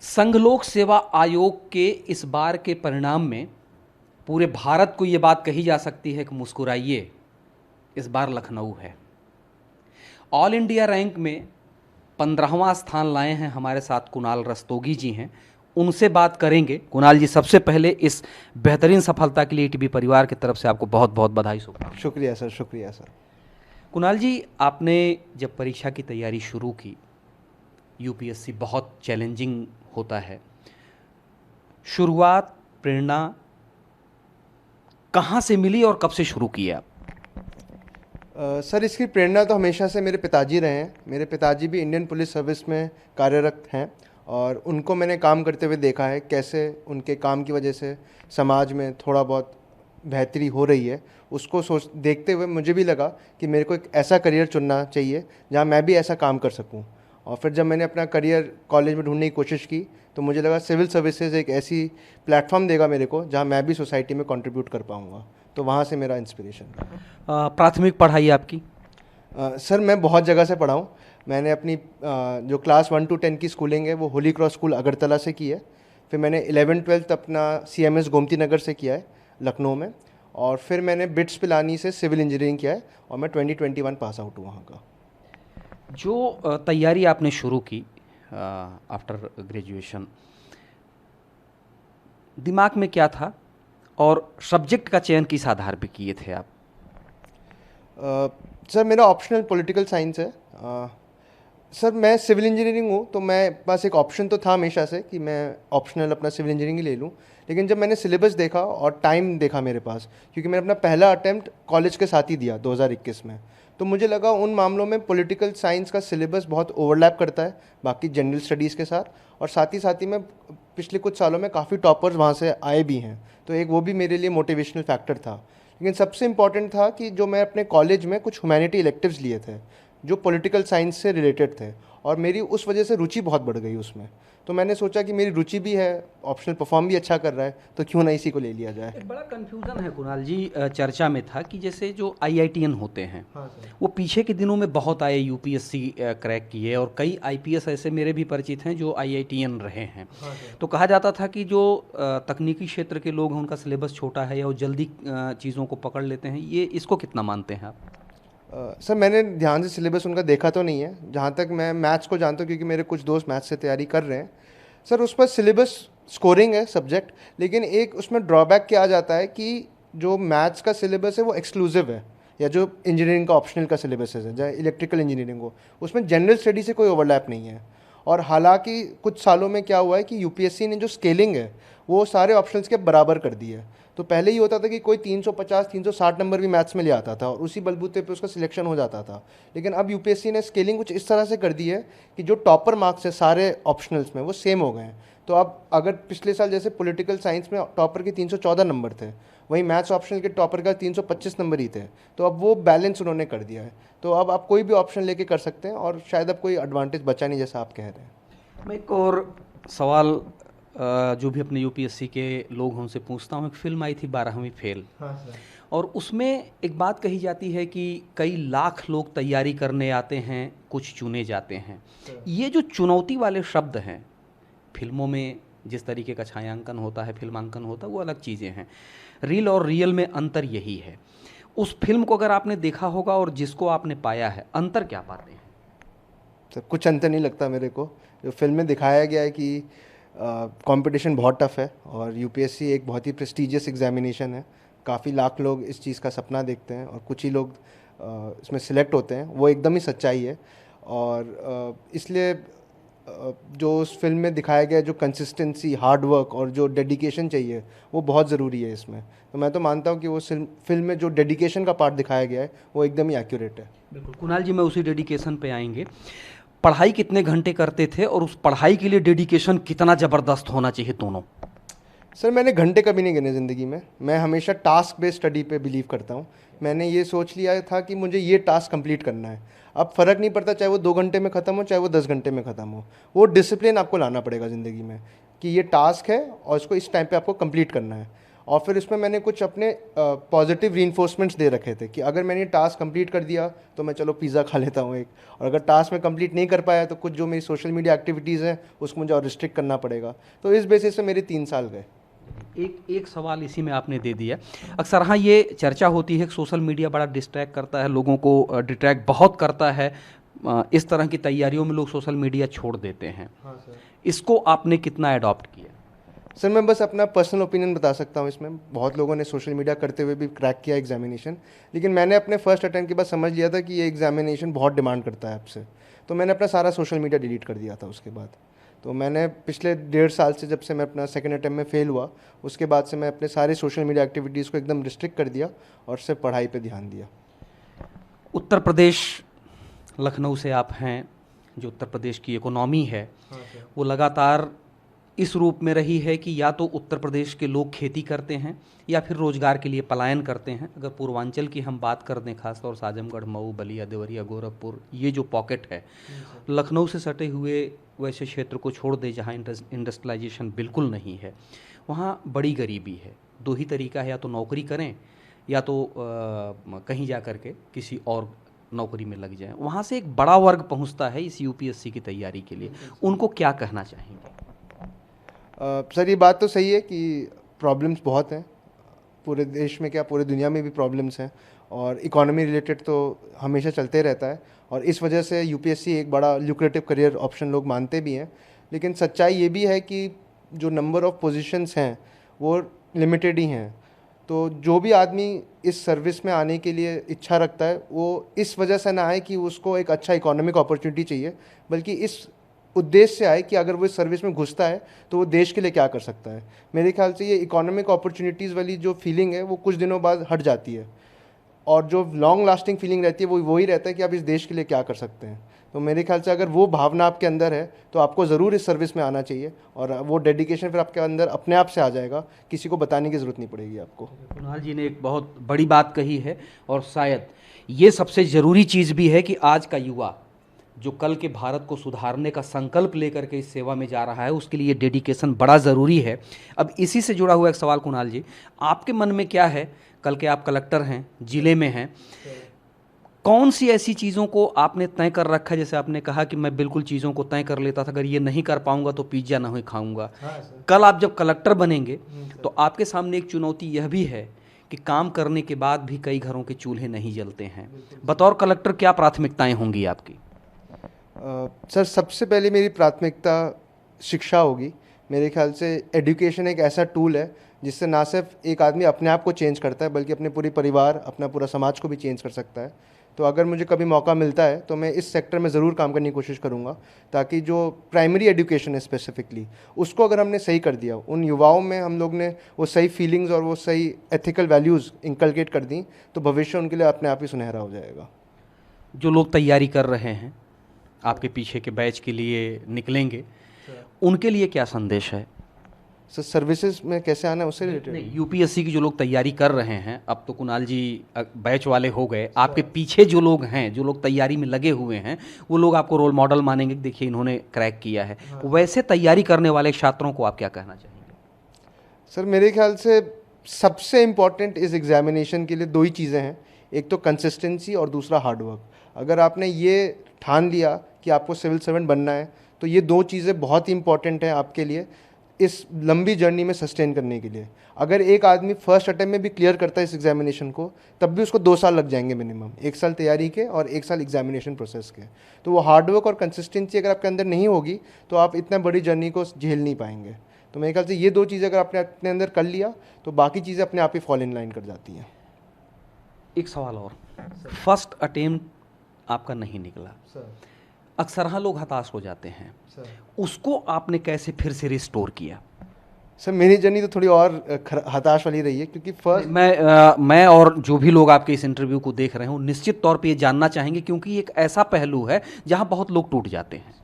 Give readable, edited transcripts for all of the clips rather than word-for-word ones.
संघ लोक सेवा आयोग के इस बार के परिणाम में पूरे भारत को ये बात कही जा सकती है कि मुस्कुराइए, इस बार लखनऊ है। ऑल इंडिया रैंक में 15वां स्थान लाए हैं। हमारे साथ कुणाल रस्तोगी जी हैं, उनसे बात करेंगे। कुणाल जी, सबसे पहले इस बेहतरीन सफलता के लिए टीवी परिवार की तरफ से आपको बहुत बहुत बधाई। शुक्रिया सर, शुक्रिया सर। कुणाल जी, आपने जब परीक्षा की तैयारी शुरू की, यूपीएससी बहुत चैलेंजिंग होता है, शुरुआत प्रेरणा कहाँ से मिली और कब से शुरू किए आप? सर, इसकी प्रेरणा तो हमेशा से मेरे पिताजी रहे हैं। मेरे पिताजी भी इंडियन पुलिस सर्विस में कार्यरत हैं और उनको मैंने काम करते हुए देखा है, कैसे उनके काम की वजह से समाज में थोड़ा बहुत बेहतरी हो रही है। उसको देखते हुए मुझे भी लगा कि मेरे को एक ऐसा करियर चुनना चाहिए जहाँ मैं भी ऐसा काम कर सकूँ। और फिर जब मैंने अपना करियर कॉलेज में ढूंढने की कोशिश की तो मुझे लगा सिविल सर्विसेज एक ऐसी प्लेटफॉर्म देगा मेरे को जहाँ मैं भी सोसाइटी में कंट्रीब्यूट कर पाऊँगा। तो वहाँ से मेरा इंस्पिरेशन। प्राथमिक पढ़ाई आपकी? सर, मैं बहुत जगह से पढ़ा हूँ। मैंने अपनी जो क्लास 1 to 10 की स्कूलिंग है वो होली क्रॉस स्कूल अगरतला से की है। फिर मैंने 11th-12th अपना CMS गोमती नगर से किया है लखनऊ में। और फिर मैंने बिट्स पिलानी से सिविल इंजीनियरिंग किया है और मैं 2021 पास आउट हूँ वहाँ का। जो तैयारी आपने शुरू की आफ्टर ग्रेजुएशन, दिमाग में क्या था और सब्जेक्ट का चयन किस आधार पे किए थे आप? सर, मेरा ऑप्शनल पॉलिटिकल साइंस है। सर, मैं सिविल इंजीनियरिंग हूँ तो मैं पास एक ऑप्शन तो था हमेशा से कि मैं ऑप्शनल अपना सिविल इंजीनियरिंग ही ले लूँ। लेकिन जब मैंने सिलेबस देखा और टाइम देखा मेरे पास, क्योंकि मैंने अपना पहला अटैम्प्ट कॉलेज के साथ ही दिया 2021 में, तो मुझे लगा उन मामलों में पॉलिटिकल साइंस का सिलेबस बहुत ओवरलैप करता है बाकी जनरल स्टडीज़ के साथ। और साथ ही में पिछले कुछ सालों में काफ़ी टॉपर्स वहाँ से आए भी हैं, तो एक वो भी मेरे लिए मोटिवेशनल फैक्टर था। लेकिन सबसे इम्पॉर्टेंट था कि जो मैं अपने कॉलेज में कुछ ह्यूमैनिटी इलेक्टिव्स लिए थे जो पॉलिटिकल साइंस से रिलेटेड थे और मेरी उस वजह से रुचि बहुत बढ़ गई उसमें। तो मैंने सोचा कि मेरी रुचि भी है, ऑप्शनल परफॉर्म भी अच्छा कर रहा है, तो क्यों ना इसी को ले लिया जाए। एक बड़ा कन्फ्यूज़न है कुणाल जी, चर्चा में था कि जैसे जो आईआईटीएन होते हैं, हाँ सर। वो पीछे के दिनों में बहुत आए, यूपीएससी क्रैक किए, और कई आईपीएस ऐसे मेरे भी परिचित हैं जो आईआईटीएन रहे हैं। हाँ सर। तो कहा जाता था कि जो तकनीकी क्षेत्र के लोग हैं उनका सिलेबस छोटा है या वो जल्दी चीज़ों को पकड़ लेते हैं। ये इसको कितना मानते हैं आप? सर, मैंने ध्यान से सिलेबस उनका देखा तो नहीं है। जहाँ तक मैं मैथ्स को जानता हूँ, क्योंकि मेरे कुछ दोस्त मैथ्स से तैयारी कर रहे हैं, सर उस पर सिलेबस स्कोरिंग है सब्जेक्ट। लेकिन एक उसमें ड्रॉबैक क्या आ जाता है कि जो मैथ्स का सिलेबस है वो एक्सक्लूसिव है, या जो इंजीनियरिंग का ऑप्शनल का सिलेबस है जहाँ इलेक्ट्रिकल इंजीनियरिंग हो, उसमें जनरल स्टडी से कोई ओवरलैप नहीं है। और हालांकि कुछ सालों में क्या हुआ है कि यूपीएससी ने जो स्केलिंग है वो सारे ऑप्शंस के बराबर कर दी है। तो पहले ये होता था कि कोई 350 360 नंबर भी मैथ्स में ले आता था और उसी बलबूते पे उसका सिलेक्शन हो जाता था। लेकिन अब यूपीएससी ने स्केलिंग कुछ इस तरह से कर दी है कि जो टॉपर मार्क्स है सारे ऑप्शनल्स में वो सेम हो गए हैं। तो अब अगर पिछले साल जैसे पॉलिटिकल साइंस में टॉपर के 314 नंबर थे, वहीं मैथ्स ऑप्शनल के टॉपर का 325 नंबर ही थे। तो अब वो बैलेंस उन्होंने कर दिया है। तो अब आप कोई भी ऑप्शन लेके कर सकते हैं और शायद अब कोई एडवांटेज बचा नहीं, जैसा आप कह रहे हैं। मैं एक और सवाल जो भी अपने यूपीएससी के लोग हैं उनसे पूछता हूँ। एक फिल्म आई थी 12वीं फेल, हाँ सर। और उसमें एक बात कही जाती है कि कई लाख लोग तैयारी करने आते हैं, कुछ चुने जाते हैं। ये जो चुनौती वाले शब्द हैं, फिल्मों में जिस तरीके का छायांकन होता है, फिल्मांकन होता है, वो अलग चीज़ें हैं। रील और रियल में अंतर यही है। उस फिल्म को अगर आपने देखा होगा और जिसको आपने पाया है, अंतर क्या पाते हैं? सर, कुछ अंतर नहीं लगता मेरे को। जो फिल्म में दिखाया गया है कि कंपटीशन बहुत टफ है और यूपीएससी एक बहुत ही प्रेस्टिजियस एग्जामिनेशन है। काफ़ी लाख लोग इस चीज़ का सपना देखते हैं और कुछ ही लोग इसमें सिलेक्ट होते हैं, वो एकदम ही सच्चाई है। और इसलिए जो उस फिल्म में दिखाया गया जो कंसिस्टेंसी, हार्ड वर्क और जो डेडिकेशन चाहिए वो बहुत ज़रूरी है इसमें। तो मैं तो मानता हूँ कि वो फिल्म में जो डेडिकेशन का पार्ट दिखाया गया है वो एकदम ही एक्यूरेट है। बिल्कुल कुणाल जी, मैं उसी डेडिकेशन पे आएंगे। पढ़ाई कितने घंटे करते थे और उस पढ़ाई के लिए डेडिकेशन कितना ज़बरदस्त होना चाहिए दोनों? सर, मैंने घंटे कभी नहीं गिने ज़िंदगी में। मैं हमेशा टास्क बेस्ड स्टडी पे बिलीव करता हूँ। मैंने ये सोच लिया था कि मुझे ये टास्क कंप्लीट करना है। अब फ़र्क नहीं पड़ता चाहे वो 2 घंटे में ख़त्म हो चाहे वो 10 घंटे में ख़त्म हो, वो डिसिप्लिन आपको लाना पड़ेगा ज़िंदगी में कि ये टास्क है और इसको इस टाइम पे आपको कंप्लीट करना है। और फिर इसमें मैंने कुछ अपने पॉजिटिव रीइंफोर्समेंट्स दे रखे थे कि अगर मैंने टास्क कंप्लीट कर दिया तो मैं चलो पिज़्ज़ा खा लेता हूँ एक, और अगर टास्क मैं कंप्लीट नहीं कर पाया तो कुछ जो मेरी सोशल मीडिया एक्टिविटीज़ हैं उसको मुझे और रिस्ट्रिक्ट करना पड़ेगा। तो इस बेसिस से मेरे 3 साल गए। एक सवाल इसी में आपने दे दिया। अक्सर हाँ ये चर्चा होती है कि सोशल मीडिया बड़ा डिस्ट्रैक्ट करता है, लोगों को डिस्ट्रैक्ट बहुत करता है। इस तरह की तैयारियों में लोग सोशल मीडिया छोड़ देते हैं। हाँ सर। इसको आपने कितना अडॉप्ट किया? सर मैं बस अपना पर्सनल ओपिनियन बता सकता हूँ इसमें। बहुत लोगों ने सोशल मीडिया करते हुए भी क्रैक किया एग्जामिनेशन, लेकिन मैंने अपने फर्स्ट अटेम्प्ट के बाद समझ लिया था कि ये एग्जामिनेशन बहुत डिमांड करता है आपसे, तो मैंने अपना सारा सोशल मीडिया डिलीट कर दिया था उसके बाद। तो मैंने पिछले 1.5 साल से, जब से मैं अपना सेकंड अटेम्प्ट में फ़ेल हुआ, उसके बाद से मैं अपने सारे सोशल मीडिया एक्टिविटीज़ को एकदम रिस्ट्रिक्ट कर दिया और सिर्फ पढ़ाई पे ध्यान दिया। उत्तर प्रदेश, लखनऊ से आप हैं, जो उत्तर प्रदेश की इकोनॉमी है वो लगातार इस रूप में रही है कि या तो उत्तर प्रदेश के लोग खेती करते हैं या फिर रोजगार के लिए पलायन करते हैं। अगर पूर्वांचल की हम बात कर दें, खासतौर से आजमगढ़, मऊ, बलिया, देवरिया, गोरखपुर, ये जो पॉकेट है, लखनऊ से सटे हुए वैसे क्षेत्र को छोड़ दे जहाँ इंडस्ट्रियलाइजेशन बिल्कुल नहीं है, वहाँ बड़ी गरीबी है। दो ही तरीका है, या तो नौकरी करें या तो कहीं जा कर के किसी और नौकरी में लग जाएं। वहाँ से एक बड़ा वर्ग पहुँचता है इस यूपीएससी की तैयारी के लिए, उनको क्या कहना चाहेंगे? सर ये बात तो सही है कि प्रॉब्लम्स बहुत हैं पूरे देश में, क्या पूरे दुनिया में भी प्रॉब्लम्स हैं, और इकोनॉमी रिलेटेड तो हमेशा चलते रहता है, और इस वजह से यूपीएससी एक बड़ा ल्यूक्रेटिव करियर ऑप्शन लोग मानते भी हैं। लेकिन सच्चाई ये भी है कि जो नंबर ऑफ़ पोजीशंस हैं वो लिमिटेड ही हैं। तो जो भी आदमी इस सर्विस में आने के लिए इच्छा रखता है वो इस वजह से ना आए कि उसको एक अच्छा इकोनॉमिक अपॉर्चुनिटी चाहिए, बल्कि इस उद्देश्य से आए कि अगर वो इस सर्विस में घुसता है तो वो देश के लिए क्या कर सकता है। मेरे ख्याल से ये इकोनॉमिक अपॉर्चुनिटीज़ वाली जो फीलिंग है वो कुछ दिनों बाद हट जाती है, और जो लॉन्ग लास्टिंग फीलिंग रहती है वो वही रहता है कि आप इस देश के लिए क्या कर सकते हैं। तो मेरे ख्याल से अगर वो भावना आपके अंदर है तो आपको ज़रूर इस सर्विस में आना चाहिए, और वो डेडिकेशन फिर आपके अंदर अपने आप से आ जाएगा, किसी को बताने की ज़रूरत नहीं पड़ेगी आपको। कुणाल जी ने एक बहुत बड़ी बात कही है, और शायद ये सबसे ज़रूरी चीज़ भी है कि आज का युवा जो कल के भारत को सुधारने का संकल्प लेकर के इस सेवा में जा रहा है, उसके लिए डेडिकेशन बड़ा ज़रूरी है। अब इसी से जुड़ा हुआ एक सवाल, कुणाल जी, आपके मन में क्या है? कल के आप कलेक्टर हैं, ज़िले में हैं, कौन सी ऐसी चीज़ों को आपने तय कर रखा है? जैसे आपने कहा कि मैं बिल्कुल चीज़ों को तय कर लेता था, अगर ये नहीं कर पाऊंगा तो पिज्ज़ा नहीं खाऊंगा। कल आप जब कलेक्टर बनेंगे तो आपके सामने एक चुनौती यह भी है कि काम करने के बाद भी कई घरों के चूल्हे नहीं जलते हैं। बतौर कलेक्टर क्या प्राथमिकताएं होंगी आपकी? सर सबसे पहले मेरी प्राथमिकता शिक्षा होगी। मेरे ख्याल से एजुकेशन एक ऐसा टूल है जिससे ना सिर्फ एक आदमी अपने आप को चेंज करता है, बल्कि अपने पूरे परिवार, अपना पूरा समाज को भी चेंज कर सकता है। तो अगर मुझे कभी मौका मिलता है तो मैं इस सेक्टर में ज़रूर काम करने की कोशिश करूँगा, ताकि जो प्राइमरी एजुकेशन है स्पेसिफिकली, उसको अगर हमने सही कर दिया, उन युवाओं में हम लोग ने वो सही फीलिंग्स और वो सही एथिकल वैल्यूज़ इंकलकेट कर दी, तो भविष्य उनके लिए अपने आप ही सुनहरा हो जाएगा। जो लोग तैयारी कर रहे हैं, आपके पीछे के बैच के लिए निकलेंगे, उनके लिए क्या संदेश है? सर सर्विसेज में कैसे आना है उससे रिलेटेड? नहीं, यूपीएससी की जो लोग तैयारी कर रहे हैं, अब तो कुणाल जी बैच वाले हो गए, आपके पीछे जो लोग हैं, जो लोग तैयारी में लगे हुए हैं, वो लोग आपको रोल मॉडल मानेंगे कि देखिए इन्होंने क्रैक किया है। वैसे तैयारी करने वाले छात्रों को आप क्या कहना चाहेंगे? सर मेरे ख्याल से सबसे इम्पॉर्टेंट इस एग्जामिनेशन के लिए 2 ही चीज़ें हैं, एक तो कंसिस्टेंसी और दूसरा हार्डवर्क। अगर आपने ये ठान लिया कि आपको सिविल सर्वेंट बनना है तो ये 2 चीज़ें बहुत ही इंपॉर्टेंट हैं आपके लिए इस लंबी जर्नी में सस्टेन करने के लिए। अगर एक आदमी फर्स्ट अटेम्प्ट में भी क्लियर करता है इस एग्जामिनेशन को, तब भी उसको 2 साल लग जाएंगे मिनिमम, 1 साल तैयारी के और 1 साल एग्जामिनेशन प्रोसेस के। तो वो हार्डवर्क और कंसिस्टेंसी अगर आपके अंदर नहीं होगी तो आप इतना बड़ी जर्नी को झेल नहीं पाएंगे। तो मेरे ख्याल से ये 2 चीज़ें अगर आपने अपने अंदर कर लिया तो बाकी चीज़ें अपने आप ही फॉल इन लाइन कर जाती हैं। एक सवाल और, फर्स्ट अटेम्प्ट आपका नहीं निकला, अक्सर हाँ लोग हताश हो जाते हैं, उसको आपने कैसे फिर से रिस्टोर किया? सर मेरी जर्नी तो थोड़ी और हताश वाली रही है, क्योंकि फर्स्ट मैं और जो भी लोग आपके इस इंटरव्यू को देख रहे हैं निश्चित तौर पे ये जानना चाहेंगे, क्योंकि एक ऐसा पहलू है जहाँ बहुत लोग टूट जाते हैं।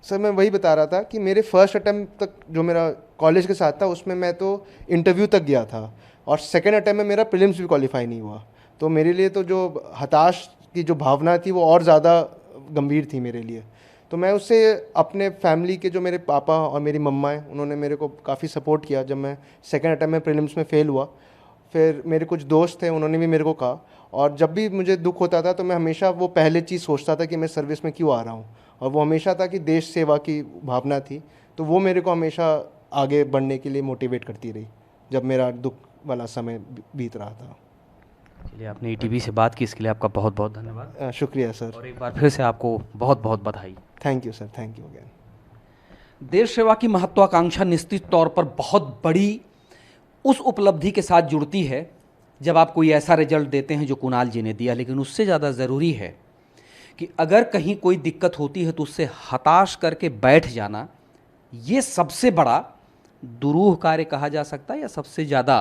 सर मैं वही बता रहा था कि मेरे फर्स्ट अटेम्प्ट तक जो मेरा कॉलेज के साथ था उसमें मैं तो इंटरव्यू तक गया था, और सेकेंड अटेम्प्ट में मेरा प्रीलिम्स भी क्वालिफाई नहीं हुआ। तो मेरे लिए तो जो हताश की जो भावना थी वो और ज़्यादा गंभीर थी मेरे लिए। तो मैं उससे अपने फैमिली के जो मेरे पापा और मेरी मम्मा हैं उन्होंने मेरे को काफ़ी सपोर्ट किया जब मैं सेकेंड अटैम्प्ट में प्रीलिम्स में फ़ेल हुआ। फिर मेरे कुछ दोस्त थे उन्होंने भी मेरे को कहा, और जब भी मुझे दुख होता था तो मैं हमेशा वो पहले चीज़ सोचता था कि मैं सर्विस में क्यों आ रहा हूँ, और वो हमेशा था कि देश सेवा की भावना थी। तो वो मेरे को हमेशा आगे बढ़ने के लिए मोटिवेट करती रही जब मेरा दुख वाला समय बीत रहा था। चलिए, आपने ईटीवी से बात की, इसके लिए आपका बहुत बहुत धन्यवाद। शुक्रिया सर। और एक बार फिर से आपको बहुत बहुत बधाई। Thank you sir, thank you again. देश सेवा की महत्वाकांक्षा निश्चित तौर पर बहुत बड़ी उस उपलब्धि के साथ जुड़ती है जब आप कोई ऐसा रिजल्ट देते हैं जो कुणाल जी ने दिया, लेकिन उससे ज़्यादा ज़रूरी है कि अगर कहीं कोई दिक्कत होती है तो उससे हताश करके बैठ जाना, ये सबसे बड़ा दुरूह कार्य कहा जा सकता है, या सबसे ज़्यादा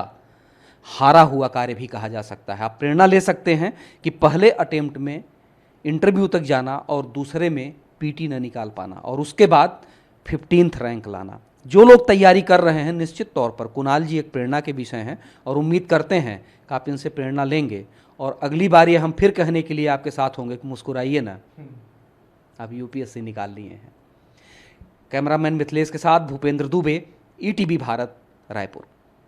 हारा हुआ कार्य भी कहा जा सकता है। आप प्रेरणा ले सकते हैं कि पहले अटेम्प्ट में इंटरव्यू तक जाना और दूसरे में पीटी न निकाल पाना और उसके बाद 15th रैंक लाना। जो लोग तैयारी कर रहे हैं, निश्चित तौर पर कुणाल जी एक प्रेरणा के विषय हैं और उम्मीद करते हैं कि आप इनसे प्रेरणा लेंगे और अगली बार ये हम फिर कहने के लिए आपके साथ होंगे कि मुस्कुराइए ना, आप यूपीएससी निकाल लिए हैं। कैमरामैन मिथिलेश के साथ भूपेंद्र दुबे, ईटीवी भारत, रायपुर।